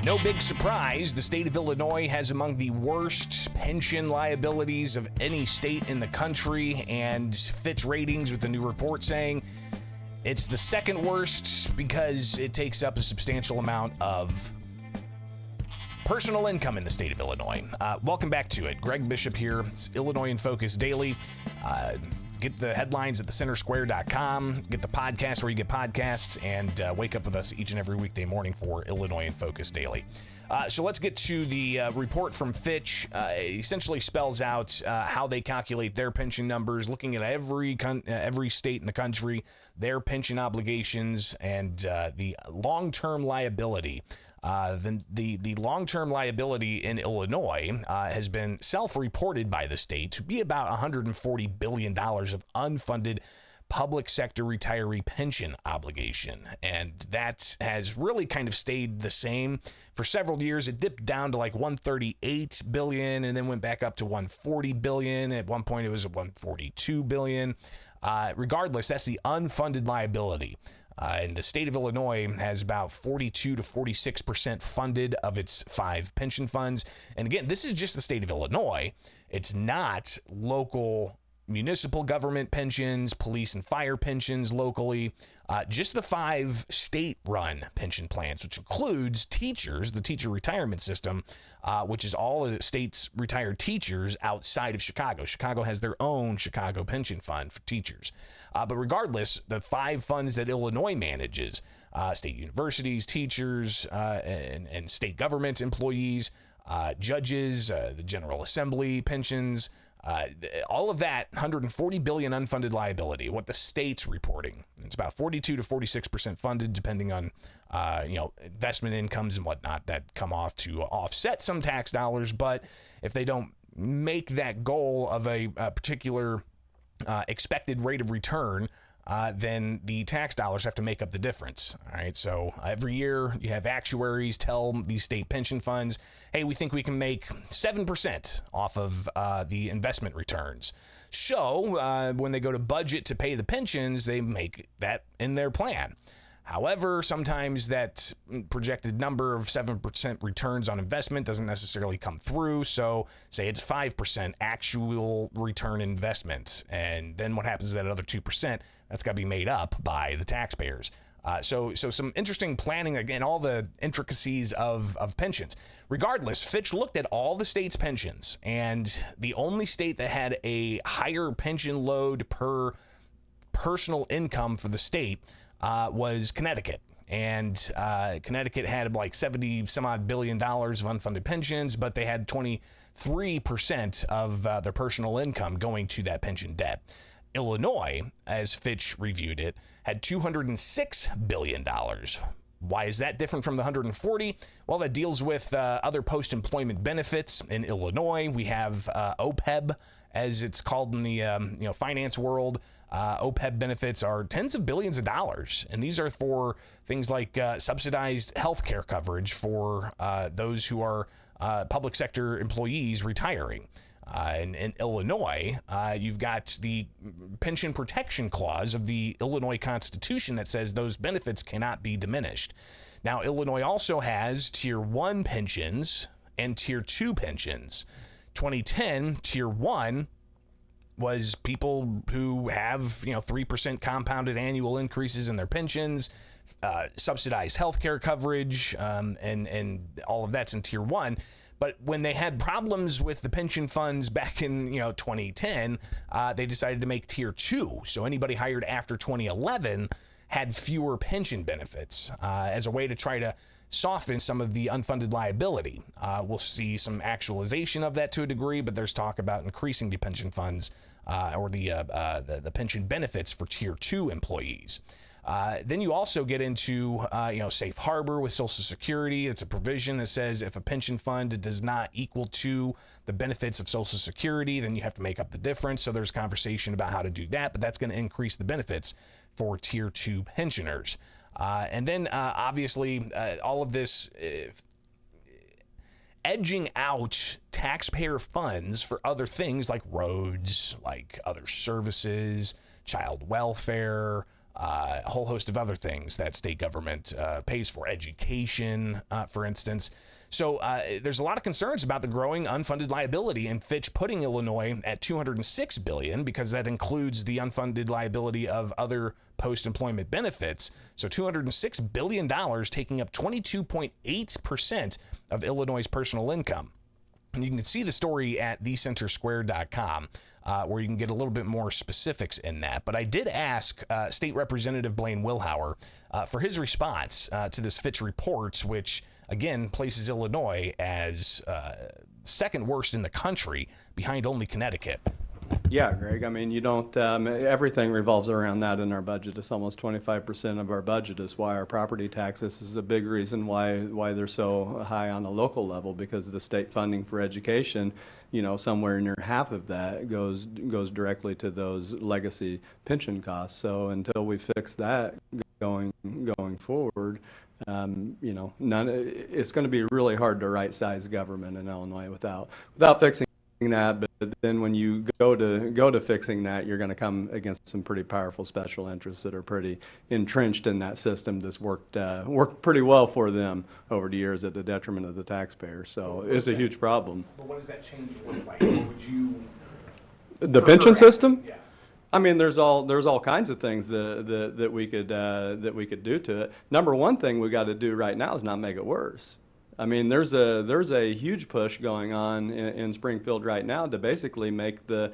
No big surprise, the state of Illinois has among the worst pension liabilities of any state in the country, and Fitch Ratings with a new report saying it's the second worst because it takes up a substantial amount of personal income in the state of Illinois. Welcome back to it. Greg Bishop here. It's Illinois in Focus Daily. Get the headlines at thecentersquare.com. Get the podcast where you get podcasts, and wake up with us each and every weekday morning for Illinois in Focus Daily. So let's get to the report from Fitch. It essentially spells out how they calculate their pension numbers, looking at every state in the country, their pension obligations, and the long-term liability. The long-term liability in Illinois has been self-reported by the state to be about $140 billion of unfunded public sector retiree pension obligation. And that has really kind of stayed the same. For several years, it dipped down to like $138 billion and then went back up to $140 billion. At one point, it was at $142 billion. Regardless, that's the unfunded liability. And the state of Illinois has about 42 to 46% funded of its 5 pension funds. And again, this is just the state of Illinois. It's not local municipal government pensions, police and fire pensions locally, just the 5 state-run pension plans, which includes teachers, the teacher retirement system, which is all of the state's retired teachers outside of Chicago. Chicago has their own Chicago pension fund for teachers. But regardless, the 5 funds that Illinois manages, state universities, teachers, and state government employees, judges, the General Assembly pensions, all of that, $140 billion unfunded liability, what the state's reporting. It's about 42 to 46% funded, depending on, investment incomes and whatnot that come off to offset some tax dollars. But if they don't make that goal of a particular expected rate of return, then the tax dollars have to make up the difference. All right. So every year you have actuaries tell these state pension funds, hey, we think we can make 7% off of the investment returns. So when they go to budget to pay the pensions, they make that in their plan. However, sometimes that projected number of 7% returns on investment doesn't necessarily come through. So say it's 5% actual return investment. And then what happens is that other 2%, that's got to be made up by the taxpayers. So some interesting planning, again, all the intricacies of pensions. Regardless, Fitch looked at all the state's pensions, and the only state that had a higher pension load per personal income for the state was Connecticut. And Connecticut had like 70 some odd billion dollars of unfunded pensions, but they had 23% of their personal income going to that pension debt. Illinois, as Fitch reviewed it, had $206 billion. Why is that different from the 140? Well, that deals with other post-employment benefits. In Illinois, we have OPEB, as it's called in the finance world. OPEB benefits are tens of billions of dollars, and these are for things like subsidized health care coverage for those who are public sector employees retiring. In Illinois, you've got the pension protection clause of the Illinois Constitution that says those benefits cannot be diminished. Now, Illinois also has Tier 1 pensions and Tier 2 pensions. 2010, Tier 1 was people who have 3% compounded annual increases in their pensions, subsidized healthcare coverage, and all of that's in Tier 1. But when they had problems with the pension funds back in 2010, they decided to make Tier 2. So anybody hired after 2011 had fewer pension benefits as a way to try to soften some of the unfunded liability. We'll see some actualization of that to a degree, but there's talk about increasing the pension funds or the pension benefits for Tier 2 employees. Then you also get into, safe harbor with Social Security. It's a provision that says if a pension fund does not equal to the benefits of Social Security, then you have to make up the difference. So there's conversation about how to do that, but that's going to increase the benefits for Tier 2 pensioners. And then obviously all of this edging out taxpayer funds for other things like roads, like other services, child welfare, a whole host of other things that state government pays for, education, for instance. So there's a lot of concerns about the growing unfunded liability, and Fitch putting Illinois at $206 billion because that includes the unfunded liability of other post-employment benefits. So $206 billion, taking up 22.8% of Illinois' personal income. And you can see the story at thecentersquare.com, where you can get a little bit more specifics in that. But I did ask State Representative Blaine Wilhour for his response to this Fitch report, which, again, places Illinois as second worst in the country, behind only Connecticut. Yeah, Greg. I mean, you don't, everything revolves around that in our budget. It's almost 25% of our budget is why our property taxes. This is a big reason why they're so high on the local level, because the state funding for education, somewhere near half of that goes directly to those legacy pension costs. So until we fix that going forward, it's going to be really hard to right-size government in Illinois without fixing that. But then when you go to fixing that, you're going to come against some pretty powerful special interests that are pretty entrenched in that system that's worked pretty well for them over the years at the detriment of the taxpayer. So it's a huge problem. But what does that change look like? What would you? The pension system? Yeah. I mean, there's all kinds of things that we could do to it. Number one thing we got to do right now is not make it worse. I mean, there's a huge push going on in Springfield right now to basically make the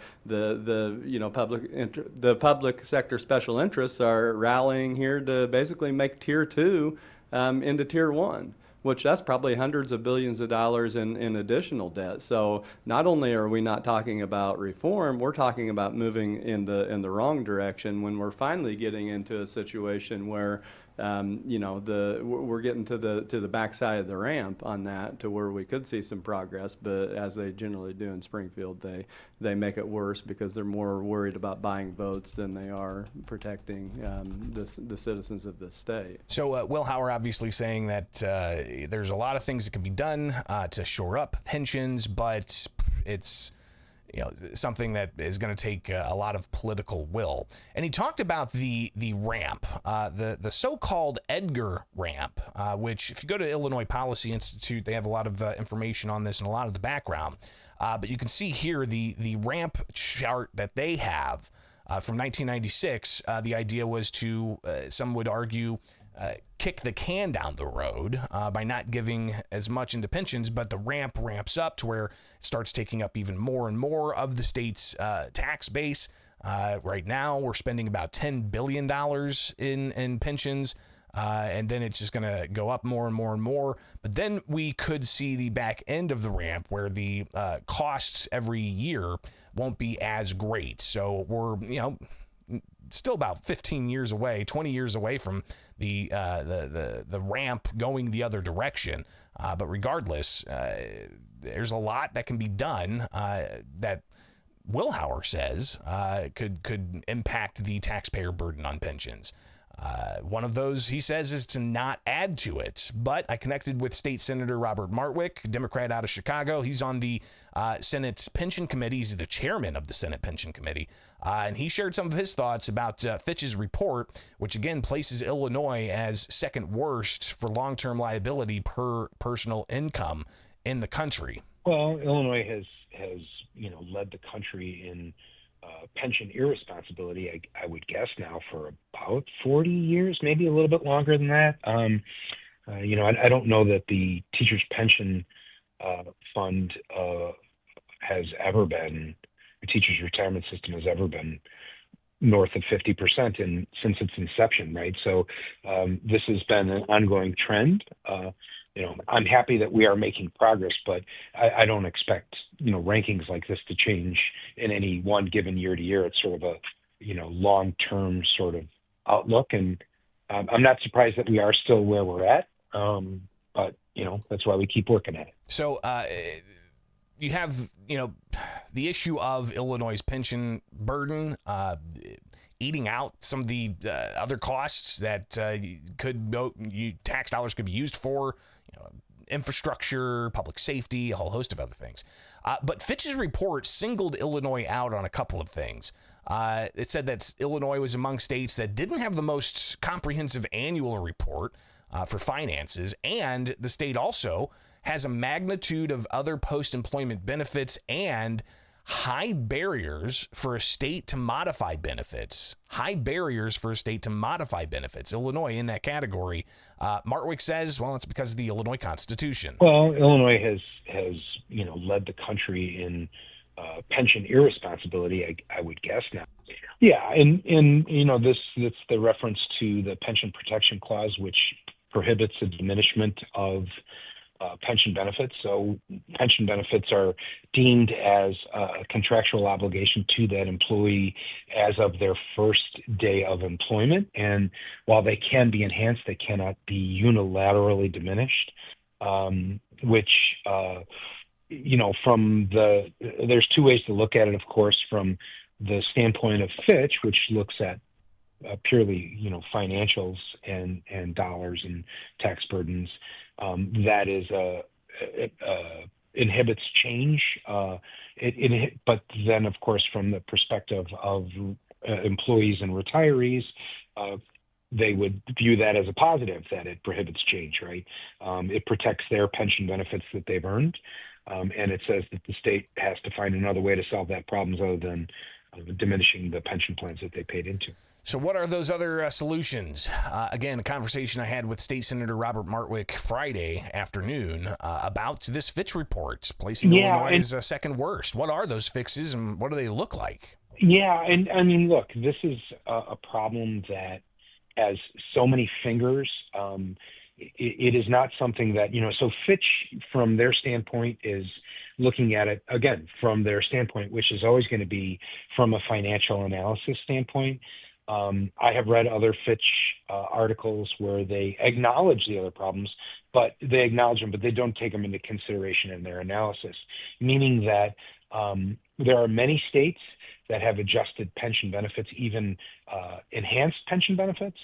public sector special interests are rallying here to basically make Tier 2 into Tier 1. Which that's probably hundreds of billions of dollars in additional debt. So not only are we not talking about reform, we're talking about moving in the wrong direction when we're finally getting into a situation where we're getting to the backside of the ramp on that, to where we could see some progress. But as they generally do in Springfield, they make it worse because they're more worried about buying votes than they are protecting the citizens of the state. So Wilhour obviously saying that there's a lot of things that can be done to shore up pensions, but it's something that is going to take a lot of political will. And he talked about the ramp, the so-called Edgar Ramp, which if you go to Illinois Policy Institute, they have a lot of information on this and a lot of the background. But you can see here the ramp chart that they have from 1996. The idea was to, some would argue, kick the can down the road by not giving as much into pensions, but the ramp ramps up to where it starts taking up even more and more of the state's tax base. Right now, we're spending about $10 billion in pensions, and then it's just going to go up more and more and more. But then we could see the back end of the ramp where the costs every year won't be as great. So we're, still about 15 years away, 20 years away from the ramp going the other direction. But regardless, there's a lot that can be done that Wilhour says could impact the taxpayer burden on pensions. One of those, he says, is to not add to it. But I connected with State Senator Robert Martwick, Democrat out of Chicago. He's on the Senate Pension Committee. He's the chairman of the Senate Pension Committee. And he shared some of his thoughts about Fitch's report, which again places Illinois as second worst for long-term liability per personal income in the country. Well, Illinois has led the country in pension irresponsibility, I would guess now, for about 40 years, maybe a little bit longer than that. I don't know that the teachers' pension fund has ever been, the teachers' retirement system has ever been north of 50% since its inception, right? So this has been an ongoing trend. I'm happy that we are making progress, but I don't expect, rankings like this to change in any one given year to year. It's sort of a, long-term sort of outlook. And I'm not surprised that we are still where we're at. But, that's why we keep working at it. So you have, the issue of Illinois' pension burden, eating out some of the other costs that tax dollars could be used for, infrastructure, public safety, a whole host of other things. But Fitch's report singled Illinois out on a couple of things. It said that Illinois was among states that didn't have the most comprehensive annual report for finances, and the state also has a magnitude of other post-employment benefits and high barriers for a state to modify benefits. High barriers for a state to modify benefits. Illinois in that category. Martwick says, well, it's because of the Illinois Constitution. Well, Illinois has led the country in pension irresponsibility, I would guess now. Yeah, and that's the reference to the Pension Protection Clause, which prohibits the diminishment of pension benefits. So pension benefits are deemed as a contractual obligation to that employee as of their first day of employment. And while they can be enhanced, they cannot be unilaterally diminished, which, there's two ways to look at it, of course, from the standpoint of Fitch, which looks at purely, financials and dollars and tax burdens. That is it inhibits change. But then, of course, from the perspective of employees and retirees, they would view that as a positive, that it prohibits change, right? It protects their pension benefits that they've earned, and it says that the state has to find another way to solve that problem other than diminishing the pension plans that they paid into. So what are those other solutions? Again, a conversation I had with State Senator Robert Martwick Friday afternoon about this Fitch report, placing Illinois as second worst. What are those fixes and what do they look like? Yeah, and I mean, look, this is a problem that has so many fingers. It is not something that, so Fitch, from their standpoint, is looking at it, again, from their standpoint, which is always going to be from a financial analysis standpoint. I have read other Fitch articles where they acknowledge the other problems, but they acknowledge them, but they don't take them into consideration in their analysis, meaning that there are many states that have adjusted pension benefits, even enhanced pension benefits,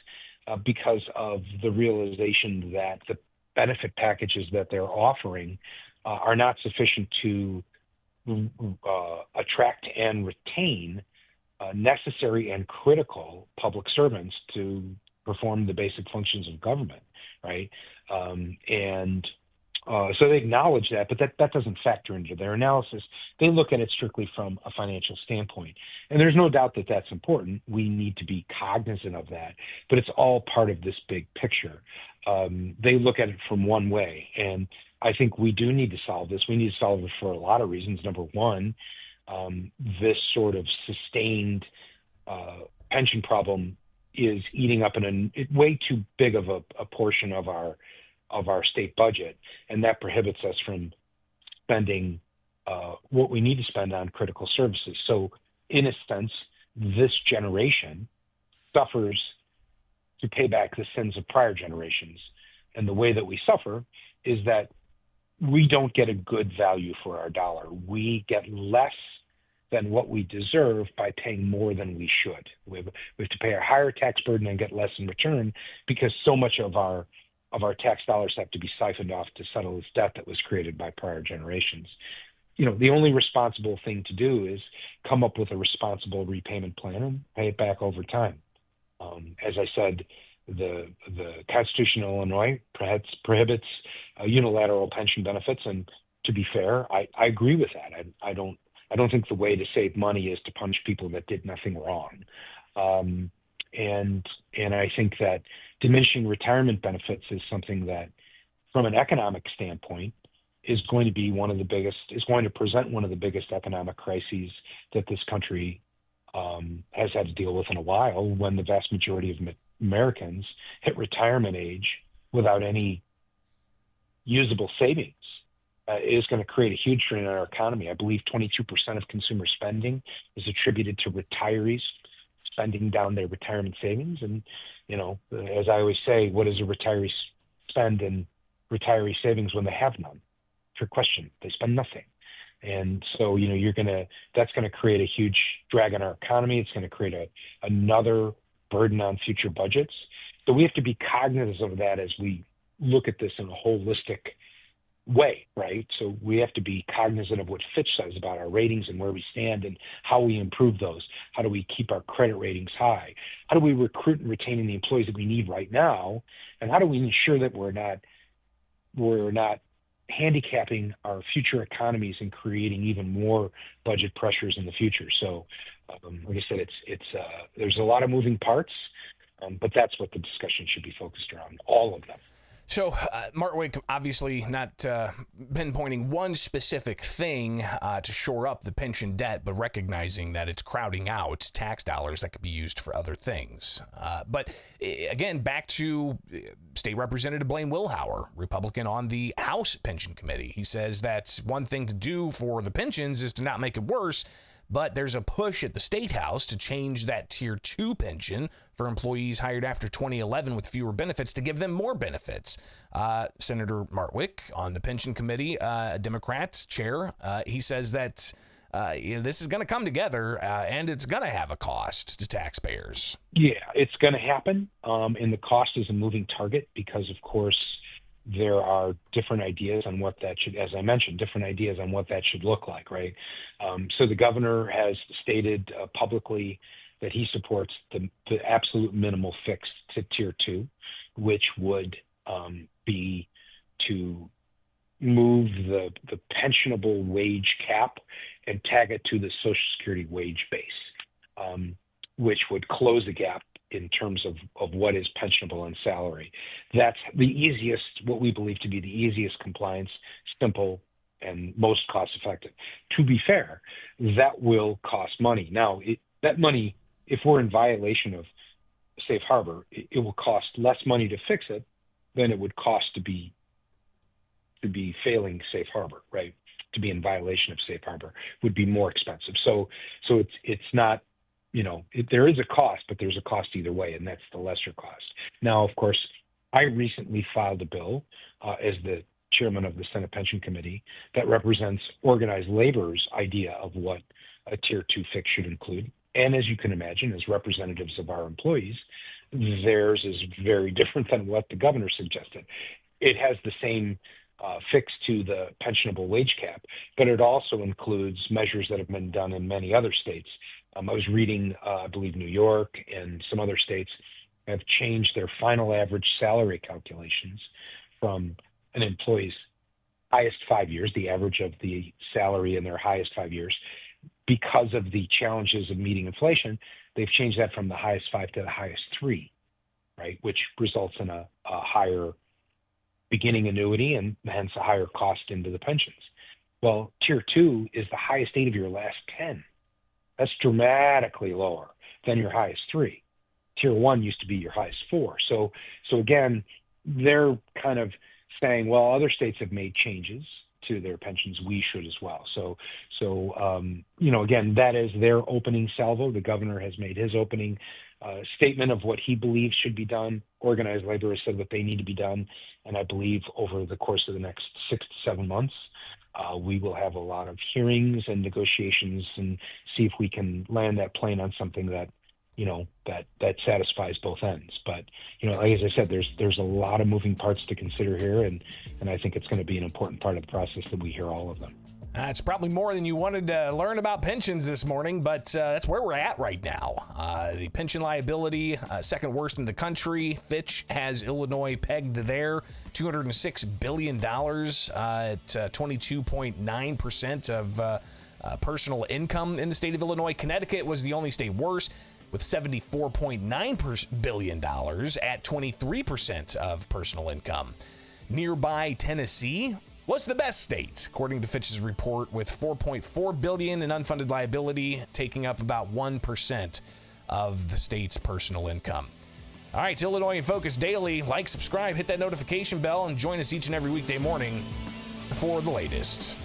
because of the realization that the benefit packages that they're offering are not sufficient to attract and retain necessary and critical public servants to perform the basic functions of government, right? So they acknowledge that, but that doesn't factor into their analysis. They look at it strictly from a financial standpoint. And there's no doubt that that's important. We need to be cognizant of that, but it's all part of this big picture. They look at it from one way, and I think we do need to solve this. We need to solve it for a lot of reasons. Number one, this sort of sustained pension problem is eating up way too big of a portion of our state budget, and that prohibits us from spending what we need to spend on critical services. So in a sense, this generation suffers to pay back the sins of prior generations. And the way that we suffer is that we don't get a good value for our dollar. We get less than what we deserve by paying more than we should. We have to pay a higher tax burden and get less in return because so much of our tax dollars have to be siphoned off to settle this debt that was created by prior generations. The only responsible thing to do is come up with a responsible repayment plan and pay it back over time. As I said, the Constitution of Illinois prohibits unilateral pension benefits, and to be fair, I agree with that. I don't think the way to save money is to punish people that did nothing wrong. And I think that diminishing retirement benefits is something that, from an economic standpoint, is going to present one of the biggest economic crises that this country has had to deal with in a while, when the vast majority of Americans hit retirement age without any usable savings. It is going to create a huge strain on our economy. I believe 22% of consumer spending is attributed to retirees spending down their retirement savings. And, as I always say, what does a retiree spend in retiree savings when they have none? Fair question. They spend nothing. And so, that's going to create a huge drag on our economy. It's going to create another burden on future budgets. So we have to be cognizant of that as we look at this in a holistic way, right? So we have to be cognizant of what Fitch says about our ratings and where we stand and how we improve those. How do we keep our credit ratings high? How do we recruit and retain the employees that we need right now? And how do we ensure that we're not handicapping our future economies and creating even more budget pressures in the future? So, like I said, there's a lot of moving parts, but that's what the discussion should be focused around, all of them. So, Martwick, obviously not pinpointing one specific thing to shore up the pension debt, but recognizing that it's crowding out tax dollars that could be used for other things. But again, back to State Representative Blaine Wilhour, Republican on the House Pension Committee. He says that one thing to do for the pensions is to not make it worse. But there's a push at the State House to change that Tier 2 pension for employees hired after 2011 with fewer benefits to give them more benefits. Senator Martwick on the Pension Committee, a Democrat chair, he says that this is going to come together and it's going to have a cost to taxpayers. Yeah, it's going to happen. And the cost is a moving target because, of course, there are different ideas on what that should, as I mentioned, different ideas on what that should look like, right? So the governor has stated publicly that he supports the absolute minimal fix to Tier 2, which would be to move the pensionable wage cap and tag it to the Social Security wage base, which would close the gap in terms of what is pensionable and salary. That's the easiest, what we believe to be the easiest compliance, simple, and most cost effective. To be fair, that will cost money. Now, that money, if we're in violation of safe harbor, it will cost less money to fix it than it would cost to be failing safe harbor, right? To be in violation of safe harbor would be more expensive. So it's not, there is a cost, but there's a cost either way, and that's the lesser cost. Now, of course, I recently filed a bill as the chairman of the Senate Pension Committee that represents organized labor's idea of what a Tier 2 fix should include. And as you can imagine, as representatives of our employees, theirs is very different than what the governor suggested. It has the same fix to the pensionable wage cap, but it also includes measures that have been done in many other states. I was reading, I believe New York and some other states have changed their final average salary calculations from an employee's highest 5 years, the average of the salary in their highest 5 years, because of the challenges of meeting inflation. They've changed that from the highest 5 to the highest 3, right? Which results in a higher beginning annuity and hence a higher cost into the pensions. Well, Tier 2 is the highest 8 of your last 10. That's dramatically lower than your highest 3. Tier 1 used to be your highest 4. So again, they're kind of saying, well, other states have made changes to their pensions. We should as well. So again, that is their opening salvo. The governor has made his opening statement of what he believes should be done. Organized labor has said what they need to be done. And I believe over the course of the next 6 to 7 months, we will have a lot of hearings and negotiations and see if we can land that plane on something that, that satisfies both ends. But, as I said, there's a lot of moving parts to consider here. And I think it's going to be an important part of the process that we hear all of them. It's probably more than you wanted to learn about pensions this morning, but that's where we're at right now. The pension liability, second worst in the country. Fitch has Illinois pegged there, $206 billion at 22.9% of personal income in the state of Illinois. Connecticut was the only state worse, with $74.9 billion at 23% of personal income. Nearby Tennessee was the best state, according to Fitch's report, with $4.4 billion in unfunded liability, taking up about 1% of the state's personal income. All right, it's Illinois in Focus Daily. Like, subscribe, hit that notification bell, and join us each and every weekday morning for the latest.